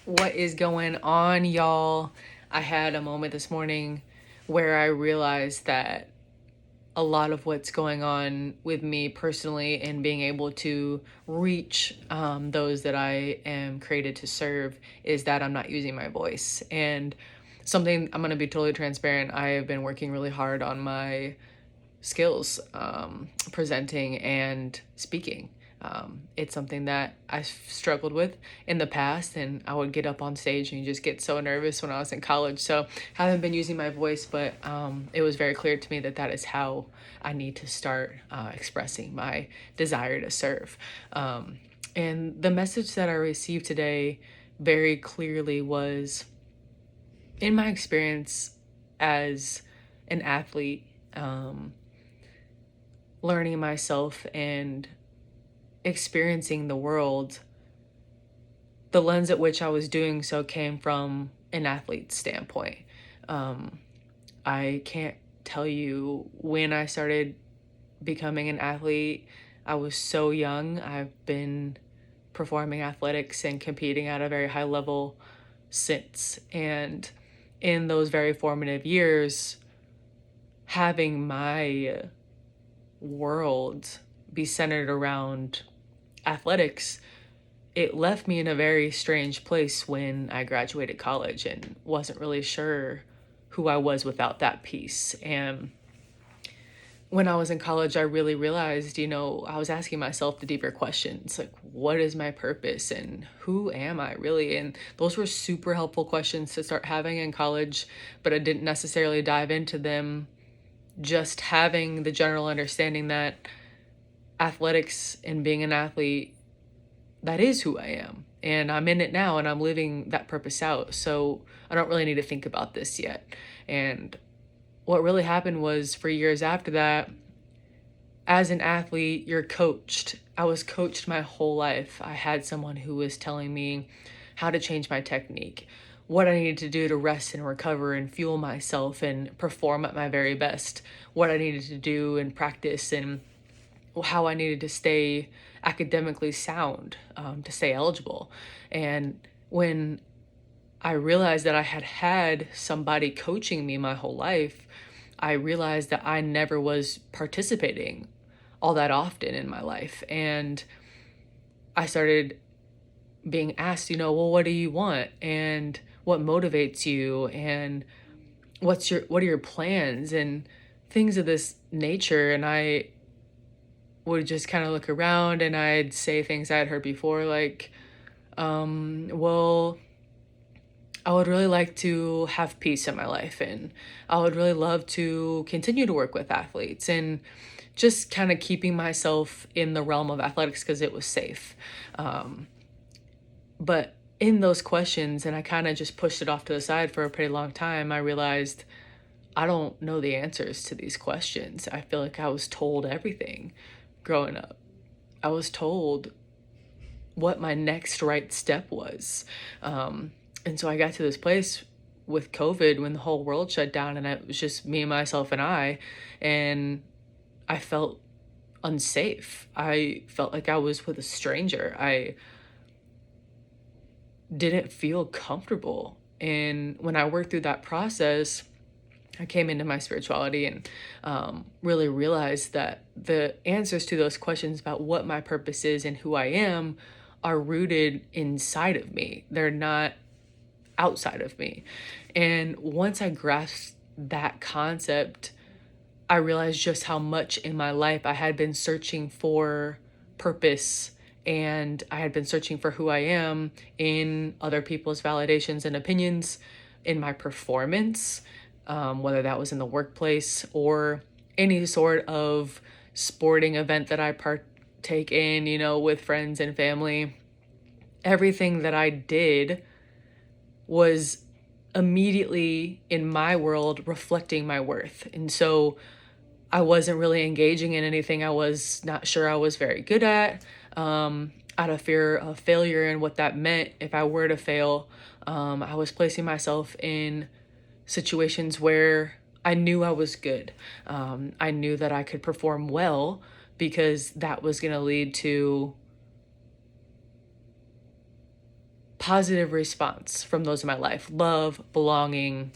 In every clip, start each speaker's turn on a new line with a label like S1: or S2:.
S1: What is going on, y'all? I had a moment this morning where I realized that a lot of what's going on with me personally and being able to reach those that I am created to serve is that I'm not using my voice. And something I'm going to be totally transparent, I have been working really hard on my skills, presenting and speaking. It's something that I struggled with in the past, and I would get up on stage and just get so nervous when I was in college. So I haven't been using my voice, but it was very clear to me that that is how I need to start expressing my desire to serve. And the message that I received today very clearly was, in my experience as an athlete, learning myself and experiencing the world, the lens at which I was doing so came from an athlete's standpoint. I can't tell you when I started becoming an athlete. I was so young. I've been performing athletics and competing at a very high level since. And in those very formative years, having my world be centered around athletics, it left me in a very strange place when I graduated college and wasn't really sure who I was without that piece. And when I was in college, I really realized, I was asking myself the deeper questions like, what is my purpose and who am I really? And those were super helpful questions to start having in college, but I didn't necessarily dive into them. Just having the general understanding that athletics and being an athlete, that is who I am. And I'm in it now and I'm living that purpose out. So I don't really need to think about this yet. And what really happened was, for years after that, as an athlete, you're coached. I was coached my whole life. I had someone who was telling me how to change my technique, what I needed to do to rest and recover and fuel myself and perform at my very best, what I needed to do and practice, and how I needed to stay academically sound, to stay eligible. And when I realized that I had had somebody coaching me my whole life, I realized that I never was participating all that often in my life. And I started being asked, well, what do you want? And what motivates you? And what are your plans? And things of this nature. And I would just kind of look around and I'd say things I had heard before, like, well, I would really like to have peace in my life, and I would really love to continue to work with athletes, and just kind of keeping myself in the realm of athletics because it was safe. But in those questions, and I kind of just pushed it off to the side for a pretty long time, I realized I don't know the answers to these questions. I feel like I was told everything growing up. I was told what my next right step was. And so I got to this place with COVID when the whole world shut down and it was just me, myself, and I felt unsafe. I felt like I was with a stranger. I didn't feel comfortable. And when I worked through that process, I came into my spirituality and really realized that the answers to those questions about what my purpose is and who I am are rooted inside of me. They're not outside of me. And once I grasped that concept, I realized just how much in my life I had been searching for purpose, and I had been searching for who I am in other people's validations and opinions, in my performance, whether that was in the workplace or any sort of sporting event that I partake in, with friends and family. Everything that I did was immediately, in my world, reflecting my worth. And so I wasn't really engaging in anything I was not sure I was very good at, out of fear of failure and what that meant if I were to fail. I was placing myself in situations where I knew I was good. I knew that I could perform well because that was going to lead to positive response from those in my life. Love, belonging,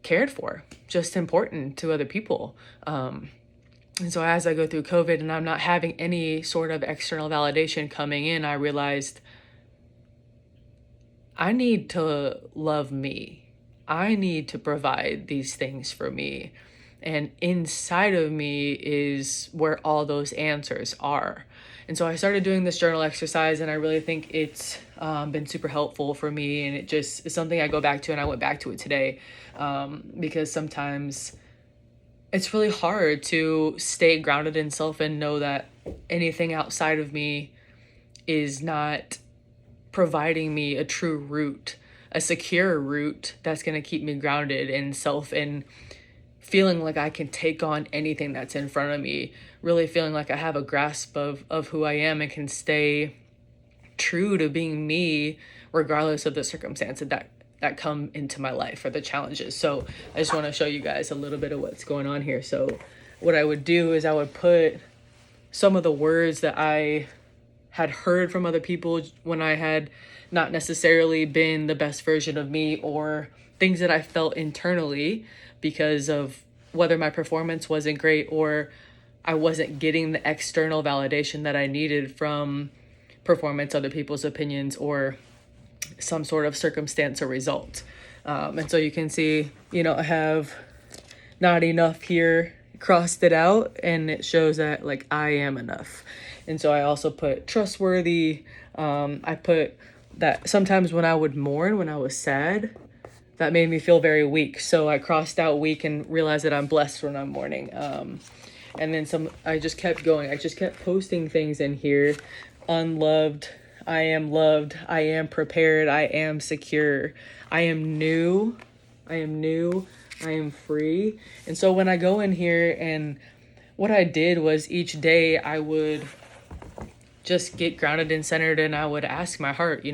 S1: cared for, just important to other people. And so as I go through COVID and I'm not having any sort of external validation coming in, I realized I need to love me. I need to provide these things for me. And inside of me is where all those answers are. And so I started doing this journal exercise, and I really think it's been super helpful for me. And it just is something I go back to, and I went back to it today because sometimes it's really hard to stay grounded in self and know that anything outside of me is not providing me a true root, a secure root that's going to keep me grounded in self and feeling like I can take on anything that's in front of me, really feeling like I have a grasp of who I am and can stay true to being me regardless of the circumstances that come into my life or the challenges. So I just want to show you guys a little bit of what's going on here. So what I would do is I would put some of the words that I had heard from other people when I had not necessarily been the best version of me, or things that I felt internally because of whether my performance wasn't great or I wasn't getting the external validation that I needed from performance, other people's opinions, or some sort of circumstance or result. And so you can see, I have not enough here, crossed it out, and it shows that like I am enough. And so I also put trustworthy. I put that sometimes when I would mourn, when I was sad, that made me feel very weak. So I crossed out weak and realized that I'm blessed when I'm mourning. And then I just kept going. I just kept posting things in here. Unloved, I am loved, I am prepared, I am secure, I am new, I am free. And so when I go in here, and what I did was each day I would just get grounded and centered, and I would ask my heart,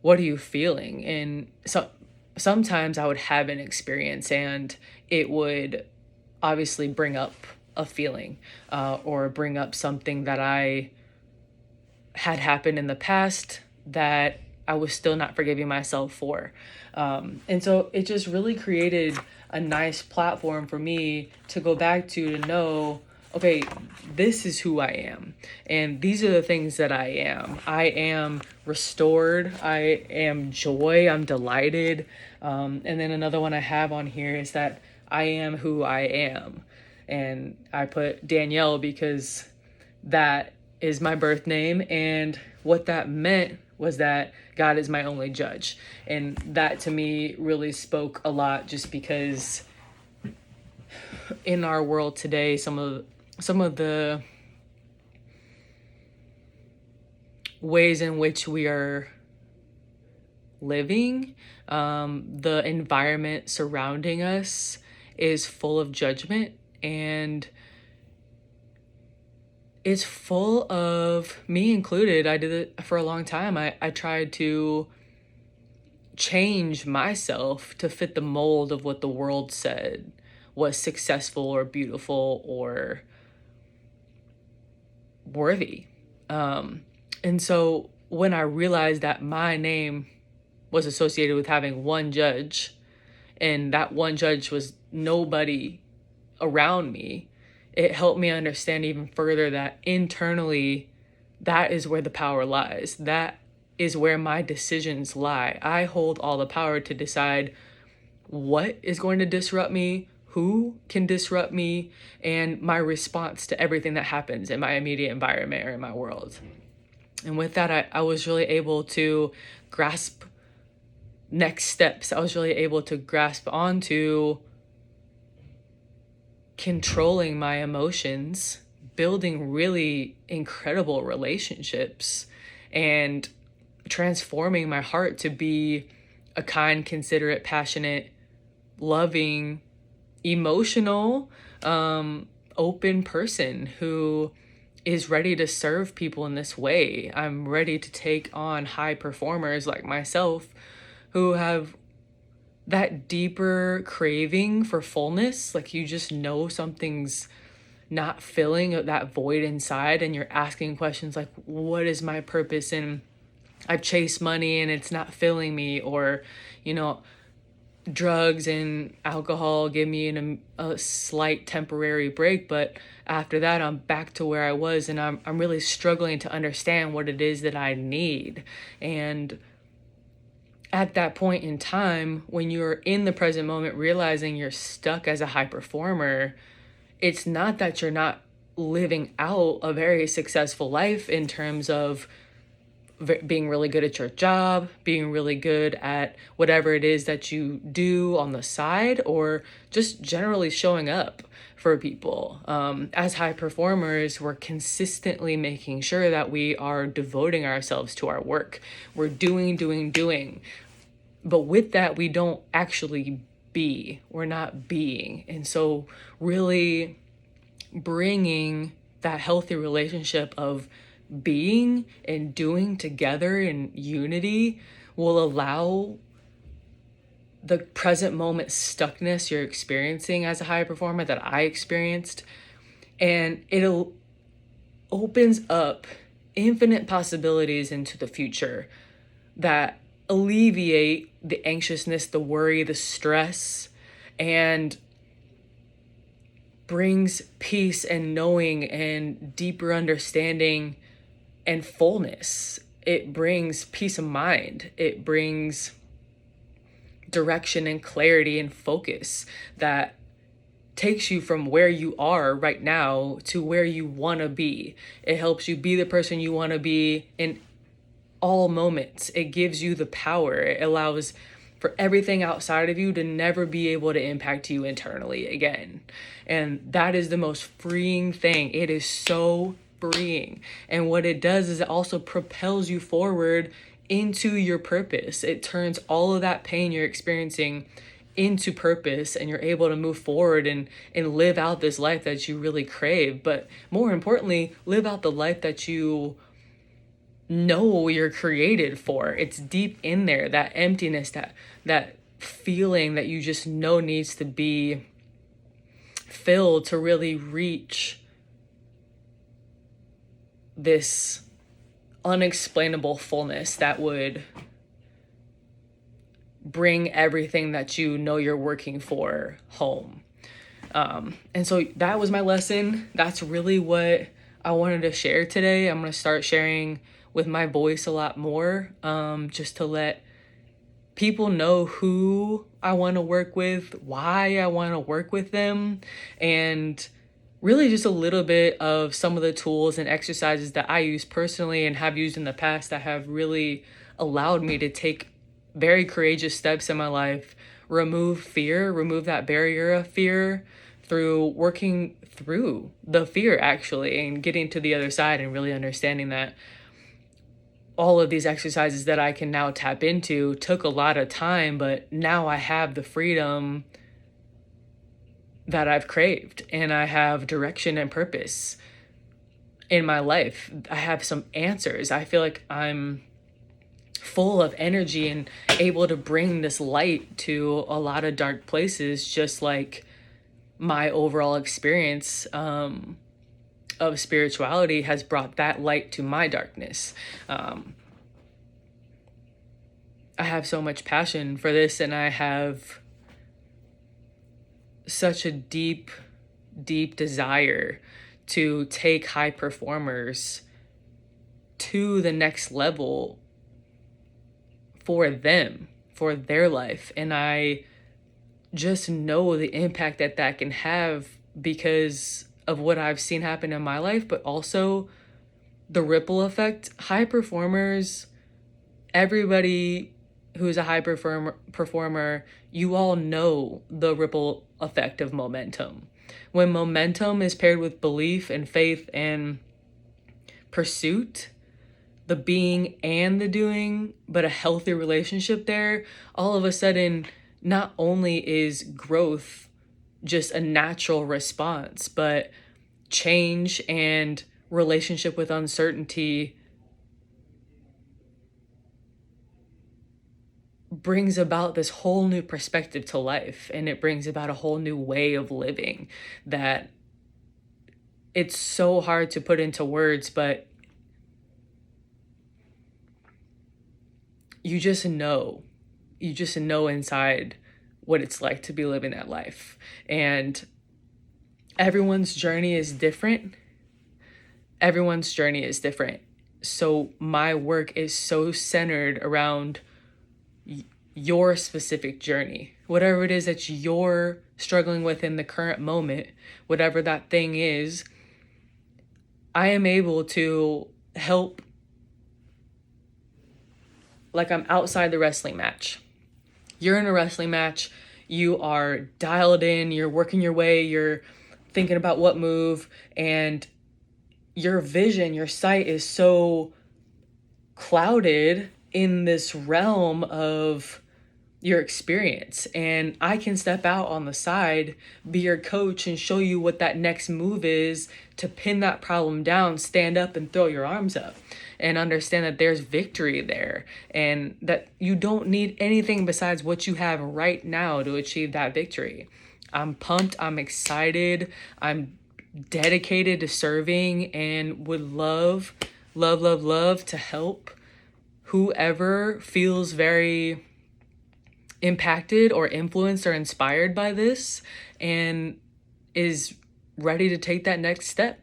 S1: what are you feeling? And so sometimes I would have an experience and it would obviously bring up a feeling or bring up something that I had happened in the past that I was still not forgiving myself for. And so it just really created a nice platform for me to go back to know, okay, this is who I am. And these are the things that I am. I am restored. I am joy. I'm delighted. And then another one I have on here is that I am who I am. And I put Danielle because that is my birth name. And what that meant was that God is my only judge. And that to me really spoke a lot, just because in our world today, some of the ways in which we are living, the environment surrounding us is full of judgment, and it's full of, me included. I did it for a long time. I tried to change myself to fit the mold of what the world said was successful or beautiful or worthy. And so when I realized that my name was associated with having one judge, and that one judge was nobody around me, it helped me understand even further that internally, that is where the power lies. That is where my decisions lie. I hold all the power to decide what is going to disrupt me, who can disrupt me, and my response to everything that happens in my immediate environment or in my world. And with that, I was really able to grasp next steps. I was really able to grasp onto controlling my emotions, building really incredible relationships, and transforming my heart to be a kind, considerate, passionate, loving, emotional, open person who is ready to serve people in this way. I'm ready to take on high performers like myself who have that deeper craving for fullness. Like, you just know something's not filling that void inside, and you're asking questions like, what is my purpose in I've chased money and it's not filling me, or, you know, drugs and alcohol give me a slight temporary break, but after that I'm back to where I was, and I'm really struggling to understand what it is that I need. And at that point in time, when you're in the present moment realizing you're stuck as a high performer, it's not that you're not living out a very successful life in terms of being really good at your job, being really good at whatever it is that you do on the side, or just generally showing up for people. As high performers, we're consistently making sure that we are devoting ourselves to our work. We're doing. But with that, we don't actually be. We're not being. And so, really bringing that healthy relationship of being and doing together in unity will allow the present moment stuckness you're experiencing as a high performer, that I experienced, and it opens up infinite possibilities into the future that alleviate the anxiousness, the worry, the stress, and brings peace and knowing and deeper understanding and fullness. It brings peace of mind. It brings direction and clarity and focus that takes you from where you are right now to where you want to be. It helps you be the person you want to be in all moments. It gives you the power. It allows for everything outside of you to never be able to impact you internally again. And that is the most freeing thing. It is so freeing. And what it does is it also propels you forward into your purpose. It turns all of that pain you're experiencing into purpose, and you're able to move forward and live out this life that you really crave. But more importantly, live out the life that you know you're created for. It's deep in there, that emptiness, that feeling that you just know needs to be filled to really reach this unexplainable fullness that would bring everything that you know you're working for home. And so that was my lesson. That's really what I wanted to share today. I'm going to start sharing with my voice a lot more, just to let people know who I want to work with, why I want to work with them, and really just a little bit of some of the tools and exercises that I use personally and have used in the past that have really allowed me to take very courageous steps in my life, remove that barrier of fear through working through the fear actually, and getting to the other side and really understanding that all of these exercises that I can now tap into took a lot of time, but now I have the freedom that I've craved, and I have direction and purpose in my life. I have some answers. I feel like I'm full of energy and able to bring this light to a lot of dark places, just like my overall experience of spirituality has brought that light to my darkness. I have so much passion for this, and I have such a deep desire to take high performers to the next level for them, for their life. And I just know the impact that can have because of what I've seen happen in my life, but also the ripple effect. High performers, everybody who's a high performer, you all know the ripple effect of momentum. When momentum is paired with belief and faith and pursuit, the being and the doing, but a healthy relationship there, all of a sudden, not only is growth just a natural response, but change and relationship with uncertainty brings about this whole new perspective to life, and it brings about a whole new way of living that it's so hard to put into words, but you just know inside what it's like to be living that life. And everyone's journey is different. So my work is so centered around your specific journey, whatever it is that you're struggling with in the current moment, whatever that thing is. I am able to help. Like, I'm outside the wrestling match. You're in a wrestling match. You are dialed in. You're working your way. You're thinking about what move. And your vision, your sight is so clouded in this realm of your experience. And I can step out on the side, be your coach, and show you what that next move is to pin that problem down, stand up and throw your arms up, and understand that there's victory there, and that you don't need anything besides what you have right now to achieve that victory. I'm pumped. I'm excited. I'm dedicated to serving, and would love to help whoever feels very impacted or influenced or inspired by this and is ready to take that next step.